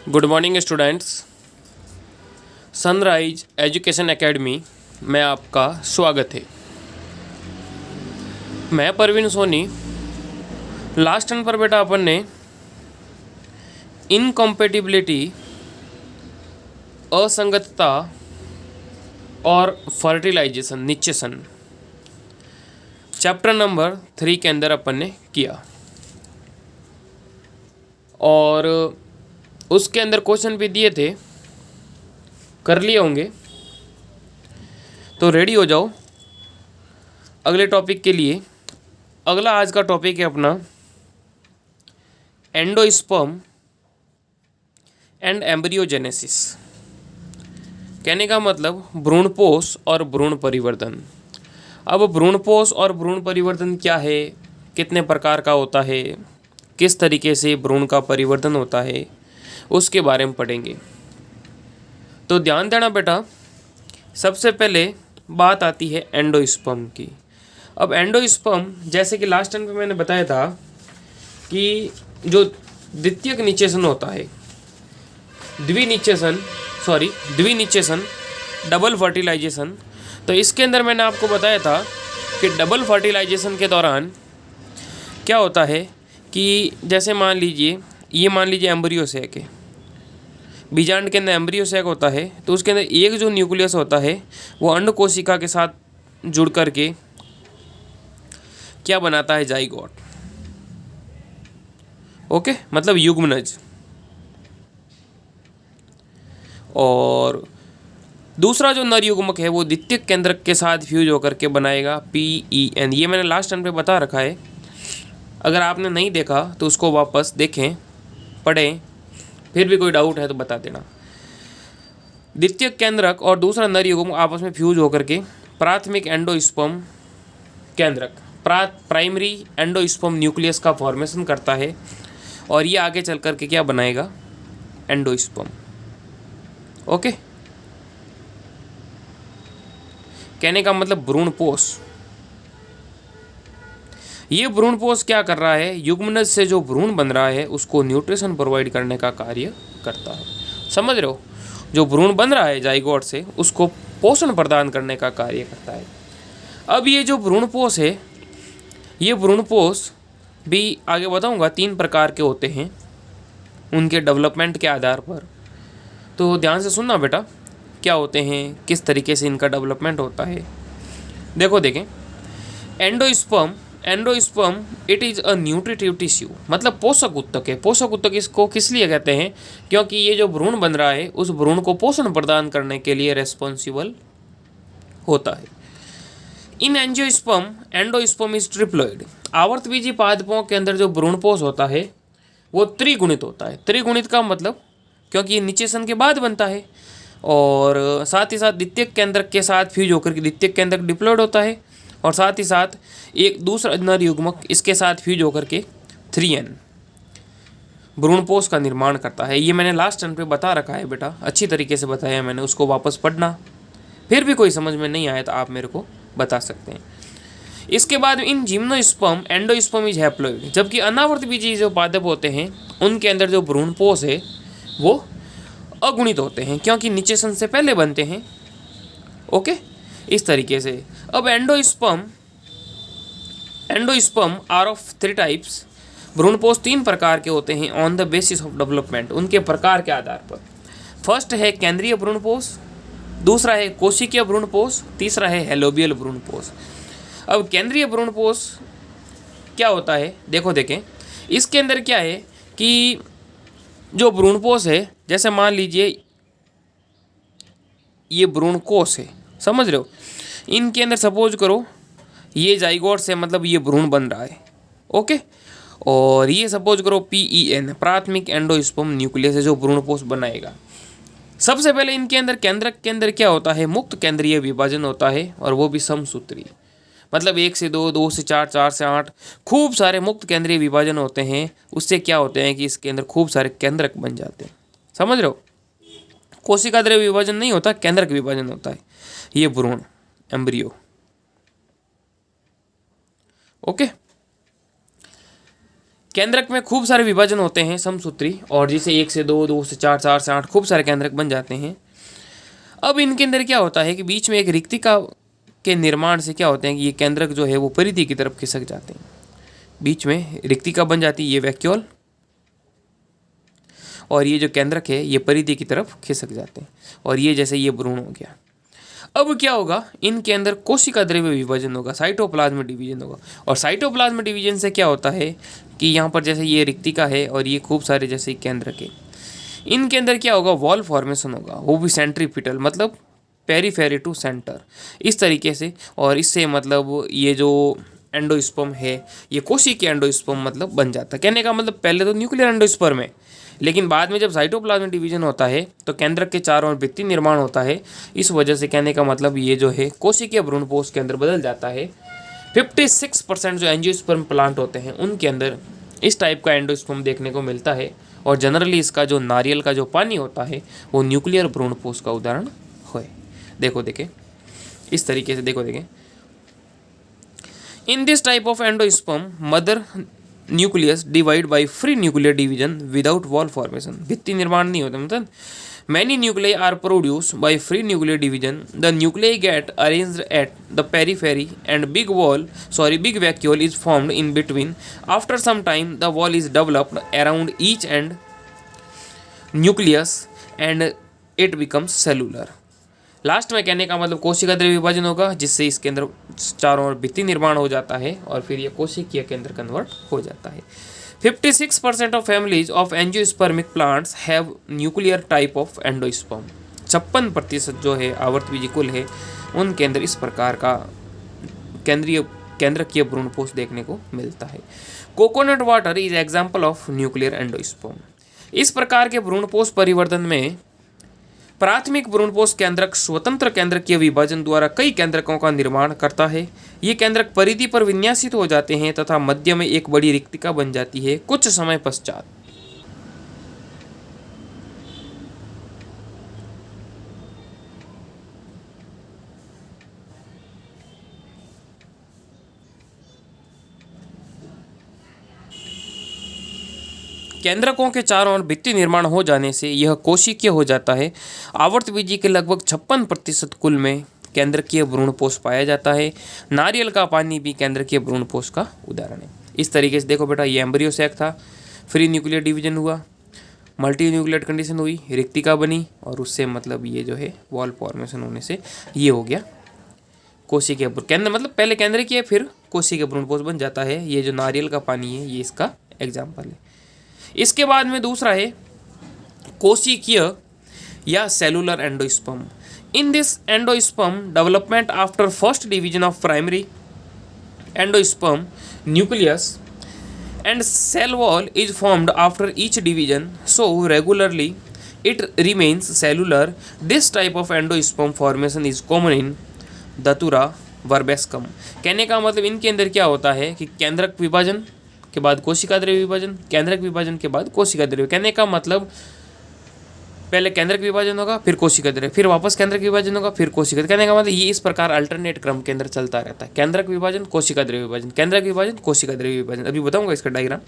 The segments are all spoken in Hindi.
Good morning students. Sunrise education academy में आपका स्वागत है। मैं परवीन सोनी। लास्ट टर्न पर बेटा अपन ने इनकॉम्पेटिबिलिटी, असंगतता और फर्टिलाइजेशन निश्चेसन चैप्टर नंबर 3 के अंदर अपन ने किया और उसके अंदर क्वेश्चन भी दिए थे, कर लिए होंगे तो रेडी हो जाओ अगले टॉपिक के लिए। अगला आज का टॉपिक है अपना एंडोस्पर्म एंड एम्ब्रियोजेनेसिस। कहने का मतलब भ्रूणपोष और भ्रूण परिवर्तन। अब भ्रूणपोष और भ्रूण परिवर्तन क्या है, कितने प्रकार का होता है, किस तरीके से भ्रूण का परिवर्तन होता है, उसके बारे में पढ़ेंगे। तो ध्यान देना बेटा, सबसे पहले बात आती है एंडोस्पर्म की। अब एंडोस्पर्म जैसे कि लास्ट टाइम पे मैंने बताया था कि जो द्वितीयक निषेचन होता है, द्विनिषेचन, डबल फर्टिलाइजेशन। तो इसके अंदर मैंने आपको बताया था कि डबल फर्टिलाइजेशन के दौरान क्या होता है कि जैसे मान लीजिए एम्ब्रियो सैक है, बीजांड के अंदर एम्ब्रियो सैक होता है, तो उसके अंदर एक जो न्यूक्लियस होता है वो अंड कोशिका के साथ जुड़ करके क्या बनाता है, जाइगोट। ओके, मतलब युग्मनज। और दूसरा जो नर युग्मक है वो द्वितीयक केंद्रक के साथ फ्यूज होकर के बनाएगा PEN। ये मैंने लास्ट टाइम पे बता रखा है, अगर आपने नहीं देखा तो उसको वापस देखें, पढ़ें, फिर भी कोई डाउट है तो बता देना। द्वितीयक केंद्रक और दूसरा नर युग्मक आपस में फ्यूज होकर के प्राथमिक एंडोस्पर्म केंद्रक, प्राइमरी एंडोस्पर्म न्यूक्लियस का फॉर्मेशन करता है और ये आगे चल करके क्या बनाएगा, एंडोस्पर्म। ओके, कहने का मतलब भ्रूणपोष। ये भ्रूणपोष क्या कर रहा है, युग्मनज से जो भ्रूण बन रहा है उसको न्यूट्रिशन प्रोवाइड करने का कार्य करता है। समझ रहे हो, जो भ्रूण बन रहा है जाइगोट से उसको पोषण प्रदान करने का कार्य करता है। अब ये जो भ्रूणपोष है, ये भ्रूणपोष भी आगे बताऊंगा 3 प्रकार के होते हैं उनके डेवलपमेंट के आधार पर। तो ध्यान से सुनना बेटा, क्या होते हैं, किस तरीके से इनका डेवलपमेंट होता है। देखें, endosperm it is a nutritive tissue, मतलब पोषक उत्तक है। पोषक उत्तक इसको किस लिए कहते हैं, क्योंकि ये जो भ्रूण बन रहा है उस भ्रूण को पोषण प्रदान करने के लिए रेस्पॉन्सिबल होता है। इन एंडोस्पर्म इज ट्रिप्लॉइड। आवर्तबीजी पादपों के अंदर जो भ्रूणपोष होता है वो त्रिगुणित होता है। त्रिगुणित का मतलब क्योंकि ये निषेचन के बाद बनता है और साथ ही साथ द्वितीयक केंद्रक के साथ फ्यूज होकर के द्वितीयक केंद्रक डिप्लॉयड होता है और साथ ही साथ एक दूसरा नर युग्मक इसके साथ फ्यूज होकर के 3N भ्रूणपोष का निर्माण करता है। ये मैंने लास्ट टर्न पे बता रखा है बेटा, अच्छी तरीके से बताया मैंने, उसको वापस पढ़ना। फिर भी कोई समझ में नहीं आया तो आप मेरे को बता सकते हैं। इसके बाद इन जिम्नोस्पर्म एंडोस्पर्म इज हैप्लॉइड, जबकि अनावर्तबीजी जो पादप होते हैं उनके अंदर जो भ्रूणपोष है वो अगुणित होते हैं क्योंकि निषेचन से पहले बनते हैं। ओके, इस तरीके से। अब एंडोस्पर्म आर ऑफ 3 टाइप्स। भ्रूणपोष 3 प्रकार के होते हैं on the basis of development, उनके प्रकार के आधार पर। फर्स्ट है केंद्रीय भ्रूणपोष, दूसरा है कोशिकीय भ्रूणपोष, तीसरा है हेलोबियल भ्रूणपोष। अब केंद्रीय भ्रूणपोष क्या होता है, देखें इसके अंदर क्या है कि जो भ्रूणपोष है, जैसे मान लीजिए ये भ्रूणकोष है, समझ रहे हो, इनके अंदर सपोज करो ये जाइगोट से, मतलब ये भ्रूण बन रहा है। ओके, और ये सपोज करो PEN प्राथमिक एंडोस्पर्म न्यूक्लियस है जो भ्रूणपोष बनाएगा। सबसे पहले इनके अंदर केंद्रक के अंदर क्या होता है, मुक्त केंद्रीय विभाजन होता है और वो भी समसूत्री, मतलब 1 से 2, 2 से 4, 4 से 8, खूब सारे मुक्त केंद्रीय विभाजन होते हैं। उससे क्या होते हैं कि इसके अंदर खूब सारे केंद्रक बन जाते हैं। समझ रहे हो, कोशिका द्रव्य विभाजन नहीं होता, केंद्रक विभाजन होता है। ये भ्रूण एम्ब्रियो। ओके, केंद्रक में खूब सारे विभाजन होते हैं समसूत्री, और जैसे 1 से 2, 2 से 4, 4 से 8 खूब सारे केंद्रक बन जाते हैं। अब इनके अंदर क्या होता है कि बीच में एक रिक्तिका के निर्माण से क्या होते हैं कि ये केंद्रक जो है वो परिधि की तरफ खिसक जाते हैं। बीच में रिक्तिका बन जाती है, ये वैक्यूल, और ये जो केंद्रक है ये परिधि की तरफ खिसक जाते हैं, और ये जैसे ये भ्रूण हो गया। अब क्या होगा, इनके अंदर कोशिका द्रव्य विभाजन होगा, साइटोप्लाज्म डिवीजन होगा। और साइटोप्लाज्म डिवीजन से क्या होता है कि यहाँ पर जैसे ये रिक्तिका है और ये खूब सारे जैसे केंद्रक है, इनके अंदर क्या होगा, वॉल फॉर्मेशन होगा, वो भी सेंट्रीपिटल, मतलब पेरीफेरी टू सेंटर, इस तरीके से। और इससे मतलब ये जो एंडोस्पर्म है ये कोशिकीय एंडोस्पर्म मतलब बन जाता है। कहने का मतलब पहले तो न्यूक्लियर एंडोस्पर्म है, लेकिन बाद में जब साइटोप्लाज्म डिवीजन होता है तो केंद्रक के चारों ओर भित्ति निर्माण होता है। इस वजह से कहने का मतलब ये जो है कोशिकीय भ्रूणपोष के अंदर बदल जाता है। 56% जो एंजियोस्पर्म प्लांट होते हैं उनके अंदर इस टाइप का एंडोस्पर्म देखने को मिलता है, और जनरली इसका जो नारियल का जो पानी होता है वो न्यूक्लियर भ्रूणपोष का उदाहरण है। देखो देखें इस तरीके से, देखो देखें in this type of endosperm mother nucleus divide by free nuclear division without wall formation, भित्ति निर्माण नहीं होता। मतलब many nuclei are produce by free nuclear division, the nuclei get arranged at the periphery and big vacuole is formed in between. After some time the wall is developed around each and nucleus and it becomes cellular. Last में कहने का मतलब कोशिका द्रव्य विभाजन होगा, जिससे इसके अंदर चारों ओर भित्ति निर्माण हो जाता है और फिर ये कोशिकीय के अंदर कन्वर्ट हो जाता है। 56% of families of angiospermic plants have nuclear type of endosperm. 56% जो है आवर्तबीजी कुल है उनके अंदर इस प्रकार का केंद्रकीय भ्रूणपोष देखने को मिलता है। Coconut water is example of nuclear endosperm. इस प्रकार के भ्रूणपोष परिवर्तन में प्राथमिक भ्रूणपोष केंद्रक स्वतंत्र केंद्रकीय विभाजन द्वारा कई केंद्रकों का निर्माण करता है। ये केंद्रक परिधि पर विन्यासित हो जाते हैं तथा मध्य में एक बड़ी रिक्तिका बन जाती है कुछ समय पश्चात। केंद्रकों के चारों ओर भित्ति निर्माण हो जाने से यह कोशिकीय हो जाता है। आवर्तबीजी के लगभग 56% कुल में केंद्रकीय भ्रूणपोष पाया जाता है। नारियल का पानी भी केंद्रकीय भ्रूणपोष का उदाहरण है। इस तरीके से देखो बेटा, ये एम्ब्रियो सैक था, फ्री न्यूक्लियर डिवीजन हुआ, मल्टी न्यूक्लियर कंडीशन हुई, रिक्तिका बनी, और उससे मतलब ये जो है वॉल फॉर्मेशन होने से ये हो गया कोशिकीय केंद्र, मतलब पहले केंद्रकीय फिर कोशिकीय भ्रूणपोष बन जाता है। ये जो नारियल का पानी है ये इसका एग्जाम्पल है। इसके बाद में दूसरा है कोशिकीय या cellular endosperm. In this endosperm development after first division of primary endosperm nucleus and cell wall is formed after each division, so regularly it remains cellular. This type of endosperm formation is common in Datura verbascum. कहने का मतलब इनके अंदर क्या होता है कि केंद्रक विभाजन के बाद कोशिका द्रव्य विभाजन, केंद्रक विभाजन के बाद कोशिका द्रव्य। कहने का मतलब पहले केंद्रक विभाजन होगा, फिर कोशिका द्रव्य, फिर वापस केंद्रक विभाजन होगा, फिर कोशिका। कहने का मतलब ये इस प्रकार अल्टरनेट क्रम के अंदर चलता रहता है, केंद्रक विभाजन, कोशिका द्रव्य विभाजन, केंद्रक विभाजन, कोशिका द्रव्य विभाजन। अभी बताऊंगा इसका डायग्राम।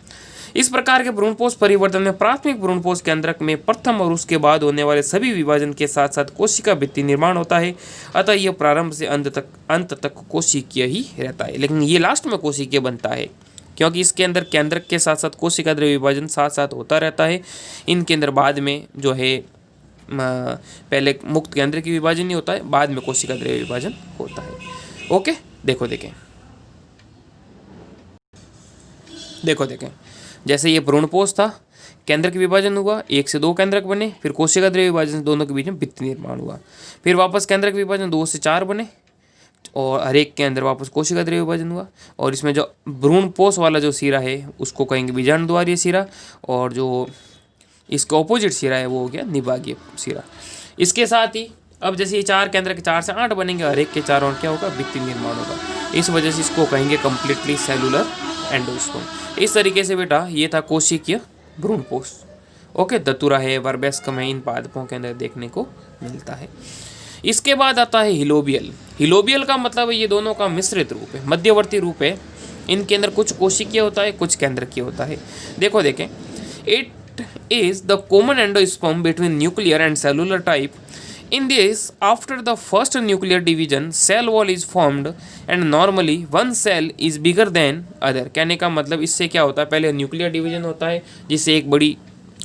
इस प्रकार के भ्रूणपोष परिवर्तन में प्राथमिक भ्रूणपोष केंद्रक में प्रथम और उसके बाद होने वाले सभी विभाजन के साथ साथ कोशिका भित्ति निर्माण होता है। अतः यह प्रारंभ से अंत तक कोशिकीय ही रहता है, लेकिन ये लास्ट में कोशिकीय बनता है क्योंकि इसके अंदर केंद्रक के साथ साथ कोशिका द्रव्य विभाजन साथ साथ होता रहता है। इनके अंदर बाद में जो है पहले मुक्त केंद्र की विभाजन नहीं होता है, बाद में कोशिका द्रव्य विभाजन होता है। ओके, देखो देखें जैसे ये भ्रूणपोष था, केंद्र की विभाजन हुआ, 1 से 2 केंद्रक बने, फिर कोशिका द्रव्य विभाजन से दोनों के बीच में भित्ति निर्माण हुआ, फिर वापस केंद्रक विभाजन 2 से 4 बने और हर एक के अंदर वापस कोशिका द्रव्य विभाजन हुआ। और इसमें जो भ्रूणपोष वाला जो सिरा है उसको कहेंगे बीजांड द्वारीय सिरा, और जो इसका ऑपोजिट सिरा है वो हो गया निभागीय सिरा। इसके साथ ही अब जैसे ये 4 केंद्र के 4 से 8 बनेंगे, हर एक के चारों क्या होगा, भित्ति निर्माण होगा। इस वजह से इसको कहेंगे कंप्लीटली सेलुलर एंडोस्पर्म। इस तरीके से बेटा ये था कोशिकीय भ्रूणपोष। ओके, दतुरा है, वर्बेस्कम है, इन पादपों के अंदर देखने को मिलता है। इसके बाद आता है हिलोबियल। हिलोबियल का मतलब ये दोनों का मिश्रित रूप है, मध्यवर्ती रूप है। इनके अंदर कुछ कोशिकीय होता है, कुछ केंद्रकीय होता है। देखो देखें, it is the common endosperm between nuclear and cellular type. In this, after the first nuclear division, cell wall is formed and normally one cell is bigger than other। कहने का मतलब इससे क्या होता है, पहले न्यूक्लियर डिवीजन होता है जिससे एक बड़ी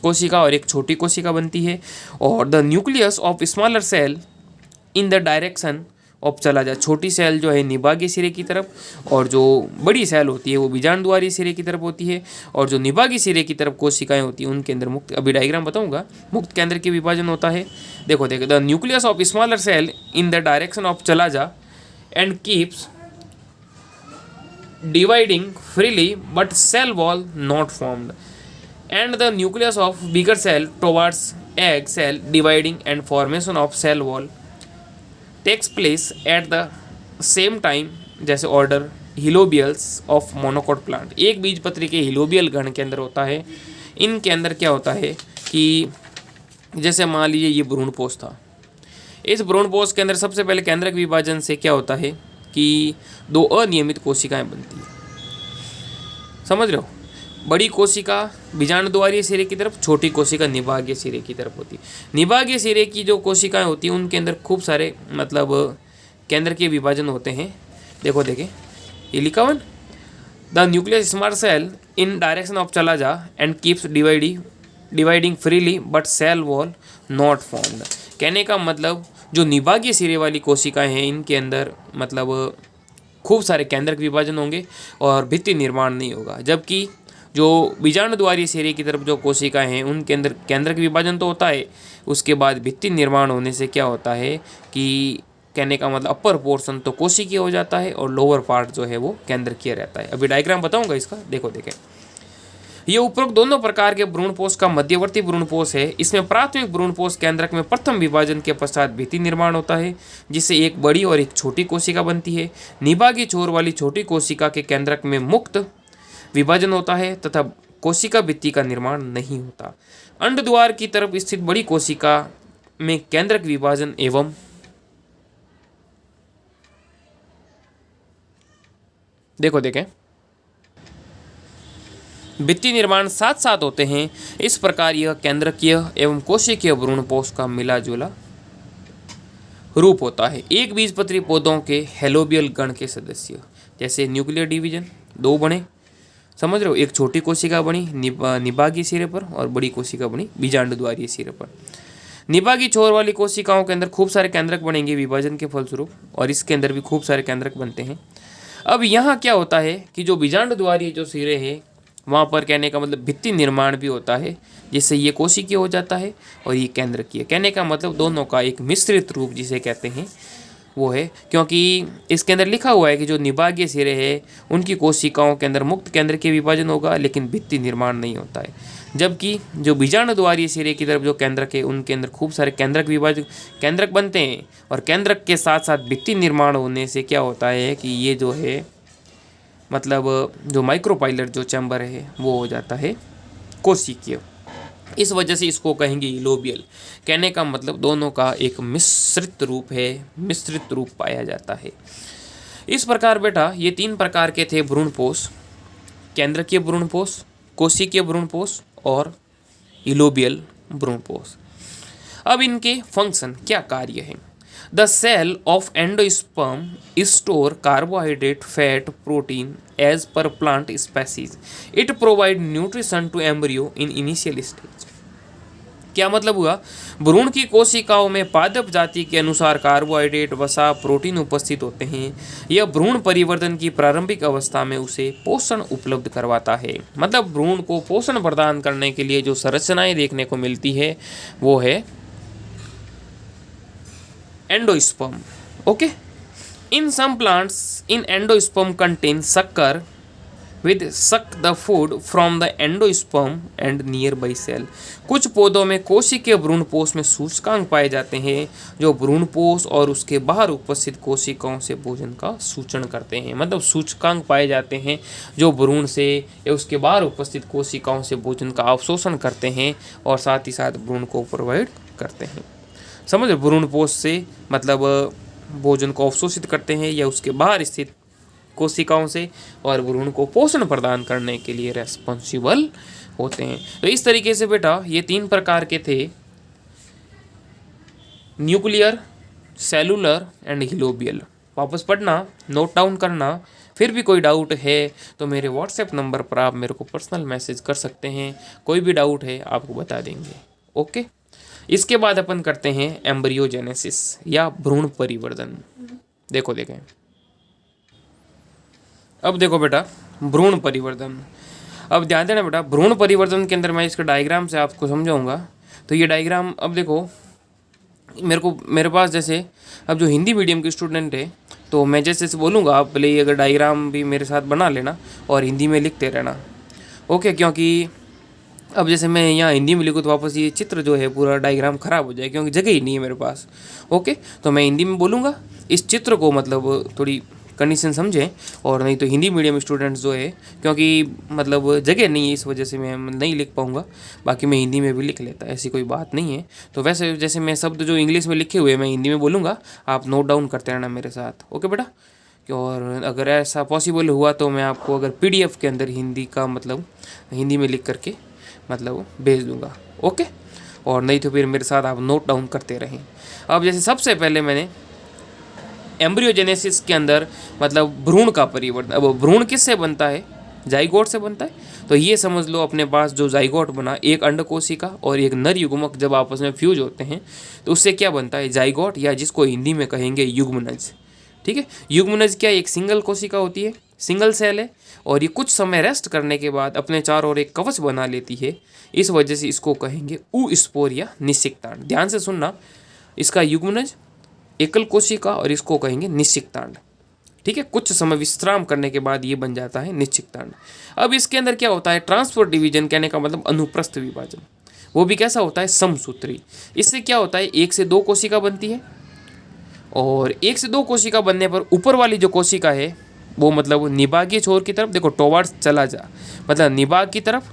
कोशिका और एक छोटी कोशिका बनती है, और the nucleus of smaller cell in the direction of चला जा, छोटी सेल जो है निभागीय सिरे की तरफ, और जो बड़ी सेल होती है वो बीजाणुद्वारी सिरे की तरफ होती है, और जो निभागीय सिरे की तरफ कोशिकाएं होती हैं उनके अंदर मुक्त, अभी डायग्राम बताऊंगा, मुक्त केंद्र के विभाजन होता है। देखो the nucleus of smaller cell in the direction of चला जा and keeps dividing freely but cell wall not formed, and the nucleus of bigger cell towards egg cell dividing and formation of cell wall takes place at the same time, जैसे order Helobiales of monocot plant, एक बीजपत्री के हिलोबियल गण के अंदर होता है। इनके अंदर क्या होता है कि जैसे मान लीजिए ये भ्रूणपोष था, इस भ्रूणपोष के अंदर सबसे पहले केंद्रक विभाजन से क्या होता है कि दो अनियमित कोशिकाएं बनती है, समझ रहे हो, बड़ी कोशिका बीजाणुद्वारीय सिरे की तरफ, छोटी कोशिका निभागीय सिरे की तरफ होती है। निभागीय सिरे की जो कोशिकाएं होती हैं उनके अंदर खूब सारे मतलब केंद्र के विभाजन होते हैं। देखो देखें, ये लिखा हुआ, the nucleus small cell in direction of चला जा and keeps dividing freely but cell wall not formed. कहने का मतलब जो निभागीय सिरे वाली कोशिकाएं हैं इनके अंदर मतलब खूब सारे केंद्रक विभाजन होंगे और भित्ति निर्माण नहीं होगा, जबकि जो बीजाणुद्वारी सिरे की तरफ जो कोशिकाएं हैं उनके अंदर केंद्रक विभाजन तो होता है, उसके बाद भित्ति निर्माण होने से क्या होता है कि कहने का मतलब अपर पोर्शन तो कोशिकीय हो जाता है और लोअर पार्ट जो है वो केंद्रकीय रहता है। अभी डायग्राम बताऊंगा इसका, देखो देखें, ये उपरोक्त दोनों प्रकार के भ्रूणपोष का मध्यवर्ती भ्रूणपोष है। इसमें प्राथमिक भ्रूणपोष केंद्रक में प्रथम विभाजन के पश्चात भित्ति निर्माण होता है जिससे एक बड़ी और एक छोटी कोशिका बनती है। निभागीय छोर वाली छोटी कोशिका के केंद्रक में मुक्त विभाजन होता है तथा कोशिका भित्ति का निर्माण नहीं होता। अंडद्वार की तरफ स्थित बड़ी कोशिका में केंद्रक विभाजन एवं देखो देखें भित्ति निर्माण साथ साथ होते हैं। इस प्रकार यह केंद्रकीय एवं कोशिकीय भ्रूणपोष का मिला जुला रूप होता है। एक बीजपत्री पौधों के हेलोबियल गण के सदस्य, जैसे न्यूक्लियर डिवीजन दो बने, समझ रहे हो, एक छोटी कोशिका बनी निभागीय सिरे पर और बड़ी कोशिका बनी बीजाणुद्वारीय सिरे पर। निभागीय छोर वाली कोशिकाओं के अंदर खूब सारे केंद्रक बनेंगे विभाजन के फलस्वरूप, और इसके अंदर भी खूब सारे केंद्रक बनते हैं। अब यहाँ क्या होता है कि जो बीजाणुद्वारीय जो सिरे है वहाँ पर कहने का मतलब भित्ति निर्माण भी होता है जिससे ये कोशिकीय हो जाता है और ये केंद्रकीय। कहने का मतलब दोनों का एक मिश्रित रूप जिसे कहते हैं वो है, क्योंकि इसके अंदर लिखा हुआ है कि जो निभागीय सिरे है उनकी कोशिकाओं के अंदर मुक्त केंद्र के विभाजन होगा लेकिन भित्ति निर्माण नहीं होता है, जबकि जो बीजाणुद्वारीय सिरे की तरफ जो केंद्रक है उनके अंदर खूब सारे केंद्रक विभाजन केंद्रक बनते हैं, और केंद्रक के साथ साथ भित्ति निर्माण होने से क्या होता है कि ये जो है मतलब जो माइक्रोपाइलर जो चैम्बर है वो हो जाता है कोशिकीय। इस वजह से इसको कहेंगे लोबियल। कहने का मतलब दोनों का एक मिश्रित रूप है, मिश्रित रूप पाया जाता है। इस प्रकार बेटा ये तीन प्रकार के थे भ्रूणपोष, केंद्रकीय भ्रूणपोष, कोशिकीय भ्रूणपोष और इलोबियल भ्रूणपोष। अब इनके फंक्शन क्या कार्य है। The cell of endosperm store carbohydrate, fat, protein as per plant species. It provide nutrition to embryo in initial stage. क्या मतलब हुआ, भ्रूण की कोशिकाओं में पादप जाति के अनुसार कार्बोहाइड्रेट, वसा, प्रोटीन उपस्थित होते हैं। यह भ्रूण परिवर्तन की प्रारंभिक अवस्था में उसे पोषण उपलब्ध करवाता है। मतलब भ्रूण को पोषण प्रदान करने के लिए जो संरचनाएं देखने को मिलती है वो है endosperm. Okay, in some plants in endosperm contain शक्कर with suck the food from the endosperm and nearby cell. कुछ पौधों में कोशिकीय भ्रूणपोष में सूचकांक पाए जाते हैं जो भ्रूणपोष और उसके बाहर उपस्थित कोशिकाओं से भोजन का सूचन करते हैं। मतलब सूचकांक पाए जाते हैं जो भ्रूण से या उसके बाहर उपस्थित कोशिकाओं से भोजन का अवशोषण करते हैं और साथ ही साथ भ्रूण को प्रोवाइड करते हैं। समझ, भ्रूणपोष से मतलब भोजन को अवशोषित करते हैं या उसके बाहर स्थित कोशिकाओं से और भ्रूण को पोषण प्रदान करने के लिए रेस्पॉन्सिबल होते हैं। तो इस तरीके से बेटा ये 3 प्रकार के थे, न्यूक्लियर, सेलुलर एंड हिलोबियल। वापस पढ़ना, नोट डाउन करना। फिर भी कोई डाउट है तो मेरे व्हाट्सएप नंबर पर आप मेरे को पर्सनल मैसेज कर सकते हैं, कोई भी डाउट है आपको बता देंगे। ओके, इसके बाद अपन करते हैं एम्ब्रियोजेनेसिस या भ्रूण परिवर्धन। देखो देखें, अब देखो बेटा भ्रूण परिवर्तन। अब ध्यान देना बेटा, भ्रूण परिवर्तन के अंदर मैं इसका डायग्राम से आपको समझाऊंगा। तो ये डायग्राम अब देखो, मेरे पास जैसे अब जो हिंदी मीडियम के स्टूडेंट है तो मैं जैसे बोलूँगा आप भले ही अगर डायग्राम भी मेरे साथ बना लेना और हिंदी में लिखते रहना। ओके, क्योंकि अब जैसे मैं यहाँ हिंदी में लिखूँ तो वापस ये चित्र जो है पूरा डायग्राम ख़राब हो जाए, क्योंकि जगह ही नहीं है मेरे पास। ओके, तो मैं हिंदी में बोलूँगा, इस चित्र को मतलब थोड़ी कंडीशन समझें, और नहीं तो हिंदी मीडियम स्टूडेंट्स जो है, क्योंकि मतलब जगह नहीं है इस वजह से मैं नहीं लिख पाऊँगा, बाकी मैं हिंदी में भी लिख लेता, ऐसी कोई बात नहीं है। तो वैसे जैसे मैं शब्द जो इंग्लिश में लिखे हुए मैं हिंदी में बोलूँगा, आप नोट डाउन करते रहना मेरे साथ। ओके बेटा, और अगर ऐसा पॉसिबल हुआ तो मैं आपको अगर PDF के अंदर हिंदी का मतलब हिंदी में लिख करके मतलब भेज दूँगा। ओके, और नहीं तो फिर मेरे साथ आप नोट डाउन करते रहें। अब जैसे सबसे पहले मैंने एम्ब्रियोजेनेसिस के अंदर मतलब भ्रूण का परिवर्तन। अब भ्रूण किससे बनता है? जाइगोट से बनता है। तो ये समझ लो अपने पास जो जाइगोट बना, एक अंड कोशिका और एक नर युग्मक जब आपस में फ्यूज होते हैं तो उससे क्या बनता है? जाइगोट, या जिसको हिंदी में कहेंगे युग्मनज। ठीक है, युग्मनज क्या एक सिंगल कोशिका होती है, सिंगल सेल है, और ये कुछ समय रेस्ट करने के बाद अपने चारों ओर एक कवच बना लेती है। इस वजह से इसको कहेंगे ऊस्पोर या निषिक्तांड। ध्यान से सुनना, इसका युग्मनज एकल कोशिका और इसको कहेंगे निषिक्तांड। ठीक है, कुछ समय विश्राम करने के बाद ये बन जाता है निषिक्तांड। अब इसके अंदर क्या होता है? ट्रांसफर डिवीजन, कहने का मतलब अनुप्रस्थ विभाजन। वो भी कैसा होता है? समसूत्री। इससे क्या होता है? 1 से 2 कोशिका बनती है, और 1 से 2 कोशिका बनने पर ऊपर वाली जो कोशिका है वो मतलब निभागीय छोर की तरफ, देखो टोवार्ड्स चला जा मतलब निभाग की तरफ,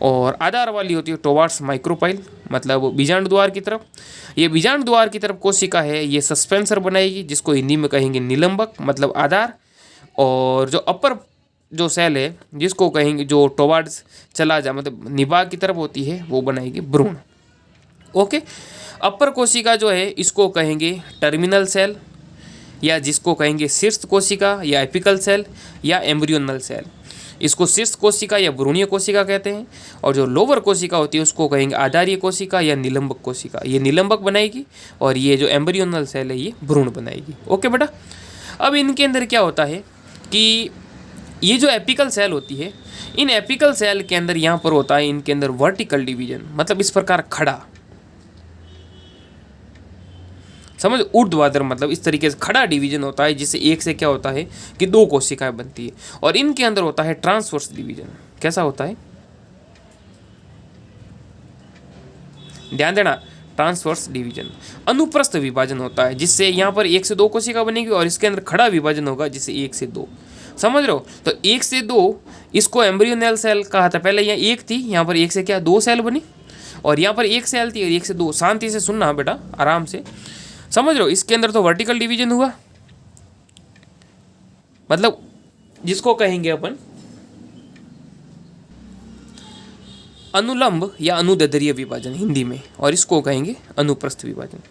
और आधार वाली होती है टोवार्ड्स माइक्रोपाइल मतलब बीजांड द्वार की तरफ। ये बीजांड द्वार की तरफ कोशिका है, ये सस्पेंसर बनाएगी जिसको हिंदी में कहेंगे निलंबक मतलब आधार। और जो अपर जो सेल है जिसको कहेंगे जो टोवार्ड्स चला जा मतलब निभाग की तरफ होती है, वो बनाएगी भ्रूण। ओके, अपर कोशिका जो है इसको कहेंगे टर्मिनल सेल, या जिसको कहेंगे शीर्ष कोशिका या एपिकल सेल या एम्ब्रियोनल सेल। इसको शीर्ष कोशिका या भ्रूणीय कोशिका कहते हैं। और जो लोअर कोशिका होती है उसको कहेंगे आधारीय कोशिका या निलंबक कोशिका। ये निलंबक बनाएगी और ये जो एम्ब्रियोनल सेल है ये भ्रूण बनाएगी। ओके बेटा, अब इनके अंदर क्या होता है कि ये जो एपिकल सेल होती है, इन एपिकल सेल के अंदर यहाँ पर होता है इनके अंदर वर्टिकल डिवीजन, मतलब इस प्रकार खड़ा, समझ, ऊर्ध्वाधर मतलब इस तरीके से खड़ा डिवीजन होता है, जिससे एक से क्या होता है कि 2 कोशिकाएं बनती है। और इनके अंदर होता है ट्रांसवर्स डिवीजन। कैसा होता है? ध्यान देना, ट्रांसवर्स डिवीजन। अनुप्रस्थ विभाजन होता है जिससे यहाँ पर 1 से 2 कोशिका बनेगी, और इसके अंदर खड़ा विभाजन होगा जिससे 1 से 2। समझ रहे हो? तो 1 से 2 इसको एम्ब्रियोनल सेल कहा था। पहले यहाँ 1 थी, यहाँ पर 1 से क्या 2 सेल बनी, और यहाँ पर 1 सेल थी और 1 से 2। शांति से सुनना बेटा, आराम से समझ रहे हो? इसके अंदर तो वर्टिकल डिवीजन हुआ, मतलब जिसको कहेंगे अपन अनुलंब या अनुदैर्ध्य विभाजन हिंदी में, और इसको कहेंगे अनुप्रस्थ विभाजन।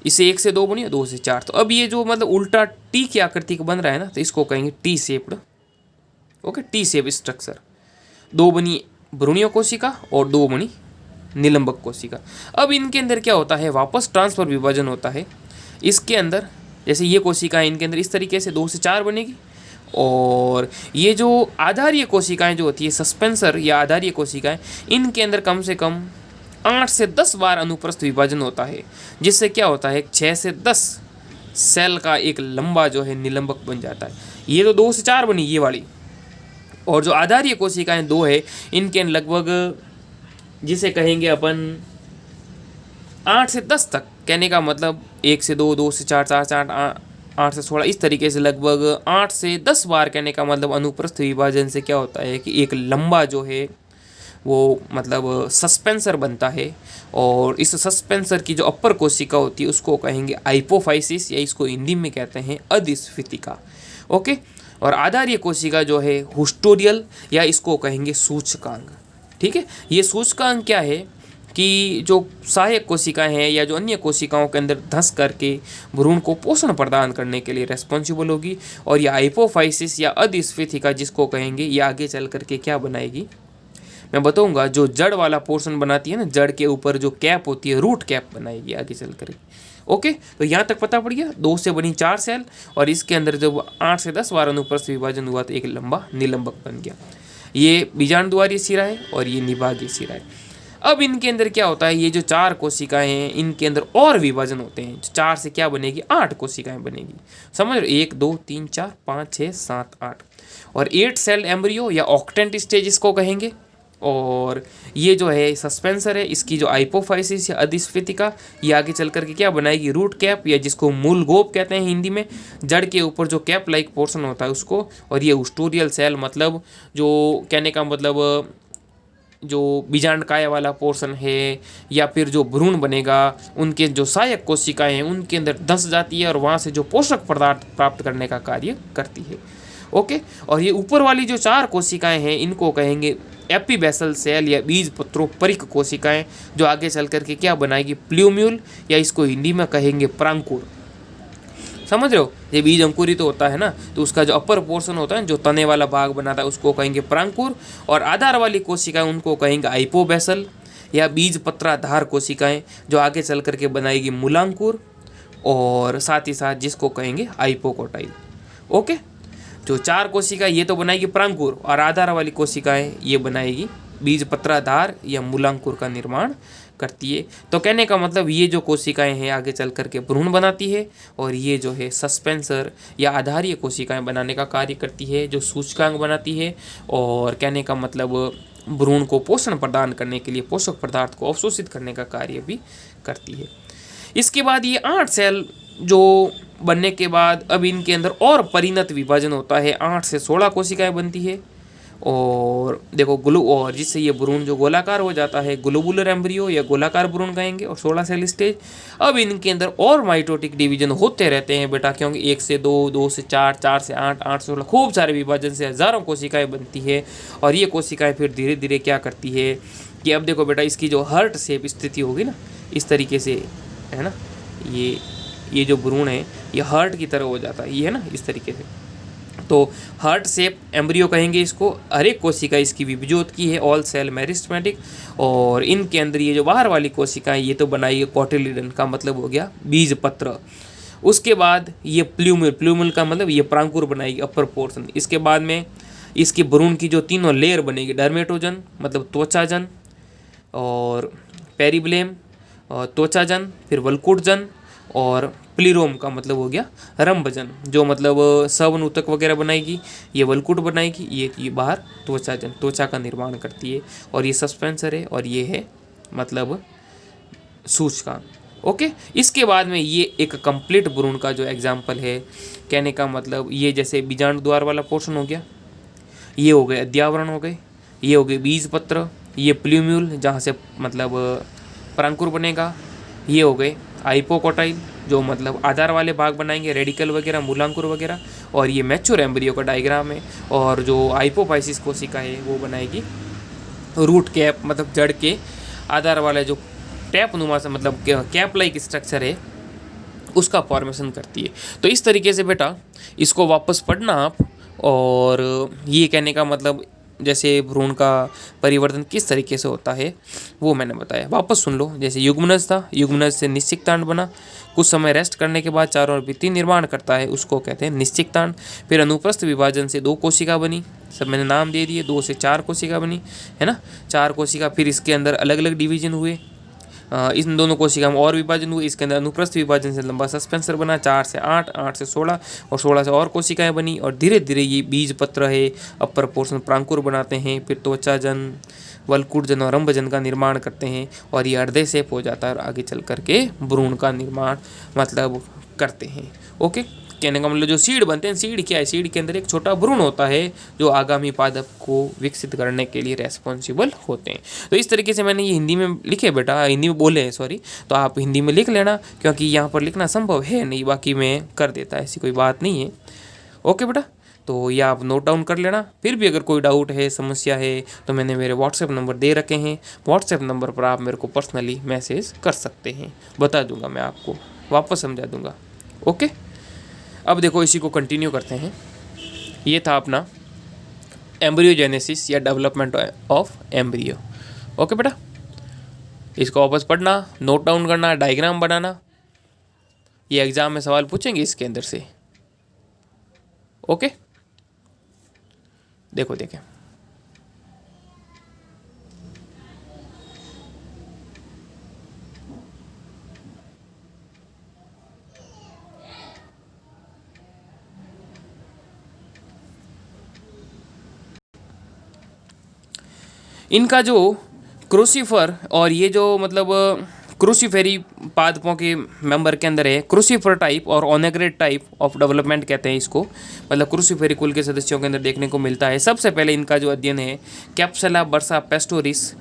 इसे 1 से 2 बनी, 2 से 4। तो अब ये जो मतलब उल्टा टी की आकृति का बन रहा है ना, तो इसको कहेंगे T shaped. Okay, T shape structure. 2 बनी भ्रूणीय कोशिका और 2 बनी निलंबक कोशिका। अब इनके अंदर क्या होता है? वापस ट्रांसफर विभाजन होता है। इसके अंदर जैसे ये कोशिकाएं इनके अंदर इस तरीके से 2 से 4 बनेगी, और ये जो आधारीय कोशिकाएं जो होती है सस्पेंसर या आधारीय कोशिकाएं, इनके अंदर कम से कम 8 से 10 बार अनुप्रस्थ विभाजन होता है, जिससे क्या होता है 6 से 10 सेल का एक लंबा जो है निलंबक बन जाता है। ये तो 2 से 4 बनी ये वाली, और जो आधारीय कोशिकाएं 2 है इनके लगभग जिसे कहेंगे अपन 8 से 10 तक, कहने का मतलब 1 से 2, 2 से 4, 4 से 8, 8 से 16, इस तरीके से लगभग 8 से 10 बार, कहने का मतलब अनुप्रस्थ विभाजन से क्या होता है कि एक लंबा जो है वो मतलब सस्पेंसर बनता है। और इस सस्पेंसर की जो अपर कोशिका होती है उसको कहेंगे हाइपोफाइसिस, या इसको हिंदी में कहते हैं अधिस्फीतिका। ओके, और आधारीय कोशिका जो है हुस्टोरियल या इसको कहेंगे सूचकांक। ठीक है, ये सूचकांक क्या है कि जो सहायक कोशिकाएं हैं या जो अन्य कोशिकाओं के अंदर धंस करके भ्रूण को पोषण प्रदान करने के लिए रेस्पॉन्सिबल होगी, और ये हाइपोफाइसिस या अधस्फीतिका जिसको कहेंगे ये आगे चल करके क्या बनाएगी मैं बताऊंगा। जो जड़ वाला पोर्शन बनाती है ना, जड़ के ऊपर जो कैप होती है रूट कैप बनाएगी आगे चल कर। ओके, तो यहाँ तक पता पड़ गया। 2 से बनी 4 सेल और इसके अंदर जब 8 से 10 बार अनुप्रस्थ विभाजन हुआ तो एक लंबा निलंबक बन गया। ये बीजांडद्वारीय सिरा है और ये निभागीय सिरा है। अब इनके अंदर क्या होता है, ये जो 4 कोशिकाएं हैं इनके अंदर और विभाजन होते हैं। 4 से क्या बनेगी, 8 कोशिकाएं बनेगी। समझ रहे, 1 2 3 4 5 6 7 8 और 8 सेल एम्ब्रियो या ऑक्टेंट स्टेज इसको कहेंगे। और ये जो है सस्पेंसर है, इसकी जो हाइपोफाइसिस या अधस्फीतिका ये आगे चल करके क्या बनाएगी, रूट कैप या जिसको मूल गोप कहते हैं हिंदी में, जड़ के ऊपर जो कैप लाइक पोर्शन होता है उसको। और ये हुस्टोरियल सेल मतलब जो कहने का मतलब जो बीजांडकाय वाला पोर्शन है या फिर जो भ्रूण बनेगा उनके जो सहायक कोशिकाएं हैं उनके अंदर धंस जाती है और वहाँ से जो पोषक पदार्थ प्राप्त करने का कार्य करती है। ओके, और ये ऊपर वाली जो 4 कोशिकाएं हैं इनको कहेंगे एपीबेसल सेल या बीज पत्रोपरिक कोशिकाएं, जो आगे चल करके क्या बनाएगी, प्ल्यूम्यूल या इसको हिंदी में कहेंगे प्रांकुर। समझ रहे हो, ये बीज अंकुरित तो होता है ना, तो उसका जो अपर पोर्शन होता है जो तने वाला भाग बनाता है उसको कहेंगे प्रांकुर, और आधार वाली कोशिकाएं उनको कहेंगे हाइपोबेसल या बीज पत्राधार कोशिकाएं, जो आगे चल करके बनाएगी मूलांकुर, और साथ ही साथ जिसको कहेंगे हाइपोकोटाइल। ओके, जो 4 कोशिका ये तो बनाएगी प्रांकुर और आधार वाली कोशिकाएं ये बनाएगी बीज पत्राधार या मूलांकुर का निर्माण करती है। तो कहने का मतलब ये जो कोशिकाएं हैं आगे चल करके भ्रूण बनाती है, और ये जो है सस्पेंसर या आधारीय कोशिकाएं बनाने का कार्य करती है, जो सूचकांक बनाती है, और कहने का मतलब भ्रूण को पोषण प्रदान करने के लिए पोषक पदार्थ को अवशोषित करने का कार्य भी करती है। इसके बाद ये 8 सेल जो बनने के बाद अब इनके अंदर और परिणत विभाजन होता है। 8 से 16 कोशिकाएं बनती है, और देखो और जिससे ये भ्रूण जो गोलाकार हो जाता है ग्लोबुलर एम्ब्रियो या गोलाकार भ्रूण कहेंगे, और 16 सेल स्टेज। अब इनके अंदर और माइटोटिक डिवीजन होते रहते हैं बेटा, क्योंकि 1 से 2, 2 से 4, 4 से 8, 8 से 16 खूब सारे विभाजन से हजारों कोशिकाएं बनती है। और ये कोशिकाएं फिर धीरे धीरे क्या करती है कि अब देखो बेटा, इसकी जो हार्ट शेप स्थिति होगी ना इस तरीके से, है ना, ये जो भ्रूण है ये हार्ट की तरह हो जाता है, ये है ना इस तरीके से। तो हार्ट शेप एम्ब्रियो कहेंगे इसको। हर एक कोशिका इसकी विभजोत की है, ऑल सेल मेरिस्टेमेटिक। और इनके अंदर ये जो बाहर वाली कोशिकाएं ये तो बनाई कोटिलिडन का मतलब हो गया बीज पत्र। उसके बाद ये प्ल्यूमल का मतलब ये प्रांकुर बनाएगी अपर पोर्शन। इसके बाद में इसकी भ्रूण की जो तीनों लेयर बनेगी, डर्मेटोजन मतलब त्वचाजन, और पेरिब्लेम और त्वचाजन, फिर वल्कुटजन, और प्लीरोम का मतलब हो गया रंभजन, जो मतलब सवन ऊतक वगैरह बनाएगी, ये वल्कुट बनाएगी, ये बाहर त्वचाजन त्वचा का निर्माण करती है, और ये सस्पेंसर है, और ये है मतलब सूचकांक। ओके, इसके बाद में ये एक कंप्लीट भ्रूण का जो एग्जाम्पल है, कहने का मतलब ये जैसे बीजांड द्वार वाला पोर्शन हो गया, ये हो गए अध्यावरण हो गए, ये हो गए बीज पत्र, ये प्ल्यूम्यूल जहाँ से मतलब प्रांकुर बनेगा, ये हो गए हाइपोकोटाइल जो मतलब आधार वाले भाग बनाएंगे, रेडिकल वगैरह, मूलांकुर वगैरह, और ये मैच्योर एम्ब्रियो का डायग्राम है। और जो हाइपोफाइसिस कोशिका है वो बनाएगी रूट कैप मतलब जड़ के आधार वाला जो टैप नुमा से मतलब कैप लाइक स्ट्रक्चर है उसका फॉर्मेशन करती है। तो इस तरीके से बेटा इसको वापस पढ़ना आप, और ये कहने का मतलब जैसे भ्रूण का परिवर्तन किस तरीके से होता है वो मैंने बताया। वापस सुन लो, जैसे युग्मनज था, युग्मनज से निश्चिक्तांड बना, कुछ समय रेस्ट करने के बाद चारों ओर भित्ति निर्माण करता है, उसको कहते हैं निश्चिक्तांड। फिर अनुप्रस्थ विभाजन से 2 कोशिका बनी, सब मैंने नाम दे दिए, 2 से 4 कोशिका बनी, है ना, 4 कोशिका। फिर इसके अंदर अलग अलग डिवीजन हुए, इन दोनों कोशिका में और विभाजन हुए, इसके अंदर अनुप्रस्थ विभाजन से लंबा सस्पेंसर बना, 4 से 8, 8 से 16 और 16 से और कोशिकाएं बनी, और धीरे धीरे ये बीज पत्र है अपर पोर्शन प्रांकुर बनाते हैं, फिर त्वचाजन, वल्कुटजन और रंभजन का निर्माण करते हैं, और ये अर्धे शेप हो जाता है, और आगे चल करके भ्रूण का निर्माण मतलब करते हैं। ओके, कहने का मतलब जो सीड बनते हैं, सीड क्या है, सीड के अंदर एक छोटा भ्रूण होता है जो आगामी पादप को विकसित करने के लिए रेस्पॉन्सिबल होते हैं। तो इस तरीके से मैंने ये हिंदी में लिखे बेटा, हिंदी में बोले हैं सॉरी, तो आप हिंदी में लिख लेना, क्योंकि यहाँ पर लिखना संभव है नहीं, बाकी मैं कर देता, ऐसी कोई बात नहीं है। ओके बेटा, तो तो ये आप नोट डाउन कर लेना। फिर भी अगर कोई डाउट है, समस्या है, तो मैंने मेरे व्हाट्सएप नंबर दे रखे हैं, व्हाट्सएप नंबर पर आप मेरे को पर्सनली मैसेज कर सकते हैं, बता दूंगा मैं आपको, वापस समझा दूंगा। ओके, अब देखो इसी को कंटिन्यू करते हैं। ये था अपना एम्ब्रियोजेनेसिस या डेवलपमेंट ऑफ एम्ब्रियो। ओके बेटा, इसको वापस पढ़ना, नोट डाउन करना, डायग्राम बनाना, ये एग्जाम में सवाल पूछेंगे इसके अंदर से। ओके, देखो देखें, इनका जो क्रूसीफर और ये जो मतलब क्रूसीफेरी पादपों के मेंबर के अंदर है, क्रूसीफर टाइप और ओनेग्रेट टाइप ऑफ डेवलपमेंट कहते हैं इसको, मतलब क्रूसीफेरी कुल के सदस्यों के अंदर देखने को मिलता है। सबसे पहले इनका जो अध्ययन है कैप्सुला बर्सा पेस्टोरिस,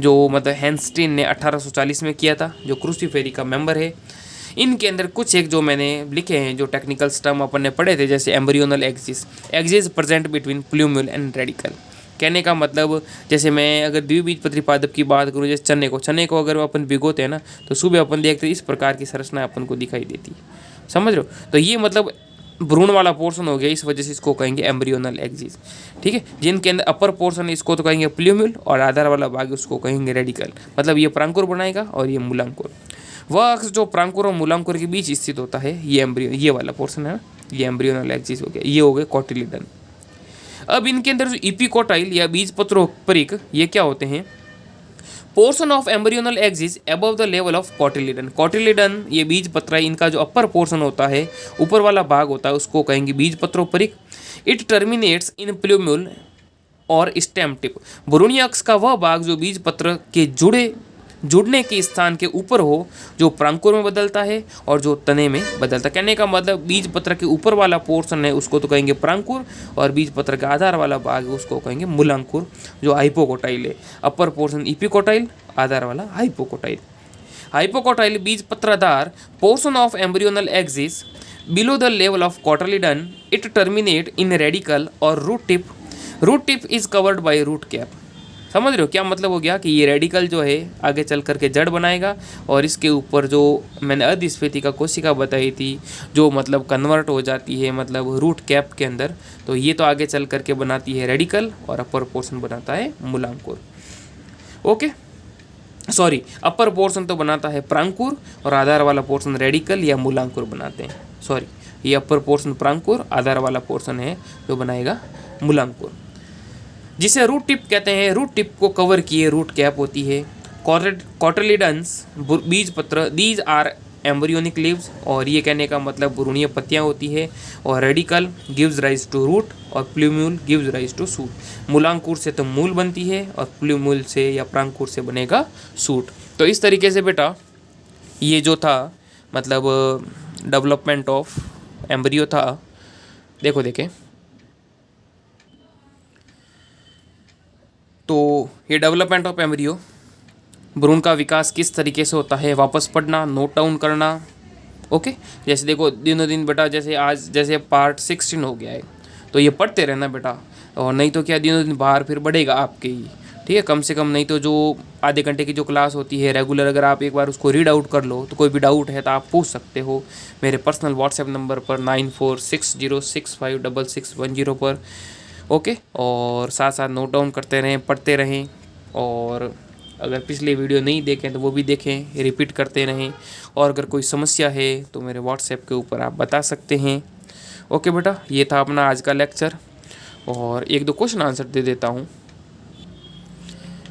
जो मतलब हैंस्टीन ने 1840 में किया था, जो क्रूसीफेरी का मेंबर है। इनके अंदर कुछ एक जो मैंने लिखे हैं, जो टेक्निकल टर्म अपन ने पढ़े थे, जैसे embryonal axis present between plumule and radical. कहने का मतलब, जैसे मैं अगर द्विबीजपत्री पादप की बात करूँ, जैसे चने को अगर अपन भिगोते हैं ना, तो सुबह अपन देखते हैं इस प्रकार की संरचना अपन को दिखाई देती है, समझ रहे हो। तो ये मतलब भ्रूण वाला पोर्शन हो गया, इस वजह से इसको कहेंगे एम्ब्रियोनल एक्सिस। ठीक है, जिनके अंदर अपर पोर्शन है इसको तो कहेंगे प्लूम्यूल, और आधार वाला भाग उसको कहेंगे रेडिकल। मतलब ये प्रांकुर बनाएगा और ये मूलांकुर। वह अक्ष जो प्रांकुर और मूलांकुर के बीच स्थित होता है, ये एम्ब्रियो, ये वाला पोर्शन है, ये एम्ब्रियोनल एक्सिस हो गया। ये हो गए कोटिलिडन। अब इनके अंदर जो इपिकोटाइल या बीजपत्रोपरिक, ये क्या होते हैं, portion of embryonal axis above the level of cotyledon. Cotyledon ये बीजपत्र, इनका जो अपर पोर्शन होता है, ऊपर वाला भाग होता है, उसको कहेंगे बीजपत्रोपरिक। इट टर्मिनेट्स इन प्लूम्यूल और स्टेम टिप। भ्रूणीय अक्ष का वह भाग जो बीजपत्र के जुड़ने के स्थान के ऊपर हो, जो प्रांकुर में बदलता है और जो तने में बदलता है। कहने का मतलब बीज पत्र के ऊपर वाला पोर्शन है उसको तो कहेंगे प्रांकुर, और बीज पत्र का आधार वाला भाग है उसको कहेंगे मूलांकुर, जो हाइपोकोटाइल है। अपर पोर्शन इपिकोटाइल, आधार वाला हाइपोकोटाइल। हाइपोकोटाइल बीज पत्राधार portion of embryonal axis below the level of cotyledon. It terminate in radicle और root tip. Root tip is covered by root cap. समझ रहे हो क्या मतलब हो गया कि ये रेडिकल जो है आगे चल करके जड़ बनाएगा, और इसके ऊपर जो मैंने अधिस्फीति कोशिका बताई थी, जो मतलब कन्वर्ट हो जाती है मतलब रूट कैप के अंदर, तो ये तो आगे चल करके बनाती है रेडिकल, और अपर पोर्शन बनाता है मूलांकुर। ओके, सॉरी, अपर पोर्शन तो बनाता है प्रांकुर और आधार वाला पोर्शन रेडिकल या मूलांकुर बनाते हैं। सॉरी, ये अपर पोर्शन प्रांकुर, आधार वाला पोर्शन है जो बनाएगा मूलांकुर, जिसे रूट टिप कहते हैं। रूट टिप को कवर किए रूट कैप होती है। कोटिलिडन्स बीज पत्र, दीज आर एम्ब्रियोनिक लीव्स, और ये कहने का मतलब भ्रूणीय पत्तियां होती है। और radicle gives rise to root, और plumule gives rise to shoot. मूलांकुर से तो मूल बनती है, और प्लूम्यूल से या प्रांकुर से बनेगा सूट। तो इस तरीके से बेटा ये जो था मतलब डेवलपमेंट ऑफ एम्ब्रियो था। देखो देखें, तो ये डेवलपमेंट ऑफ एम्ब्रियो, भ्रूण का विकास किस तरीके से होता है, वापस पढ़ना, नोट डाउन करना। ओके, जैसे देखो दिनों दिन बेटा, जैसे आज जैसे पार्ट 16 हो गया है, तो ये पढ़ते रहना बेटा, और नहीं तो क्या दिनों दिन बाहर फिर बढ़ेगा आपके ही। ठीक है, कम से कम नहीं तो जो आधे घंटे की जो क्लास होती है रेगुलर, अगर आप एक बार उसको रीड आउट कर लो, तो कोई भी डाउट है तो आप पूछ सकते हो मेरे पर्सनल व्हाट्सएप नंबर पर 9460656610 पर। ओके, और साथ साथ नोट डाउन करते रहें, पढ़ते रहें, और अगर पिछले वीडियो नहीं देखें तो वो भी देखें, रिपीट करते रहें। और अगर कोई समस्या है तो मेरे व्हाट्सएप के ऊपर आप बता सकते हैं। ओके बेटा, ये था अपना आज का लेक्चर, और एक दो क्वेश्चन आंसर दे देता हूँ।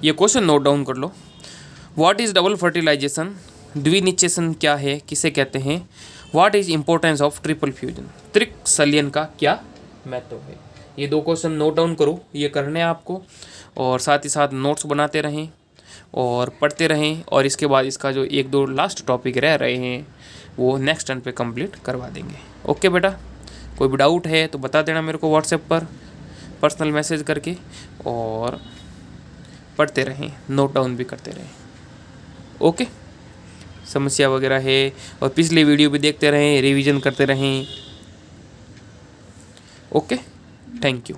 ये क्वेश्चन नोट डाउन कर लो। What is double fertilisation? द्विनिश्चेषण क्या है, किसे कहते हैं? What is importance of triple fusion? त्रिक संलयन का क्या महत्व है? ये दो क्वेश्चन नोट डाउन करो, ये करने हैं आपको, और साथ ही साथ नोट्स बनाते रहें और पढ़ते रहें। और इसके बाद इसका जो एक दो लास्ट टॉपिक रह रहे हैं वो नेक्स्ट टर्न पे कंप्लीट करवा देंगे। ओके बेटा, कोई भी डाउट है तो बता देना मेरे को व्हाट्सएप पर पर्सनल मैसेज करके, और पढ़ते रहें, नोट डाउन भी करते रहें। ओके, समस्या वगैरह है और पिछले वीडियो भी देखते रहें, रिवीजन करते रहें। ओके। Thank you.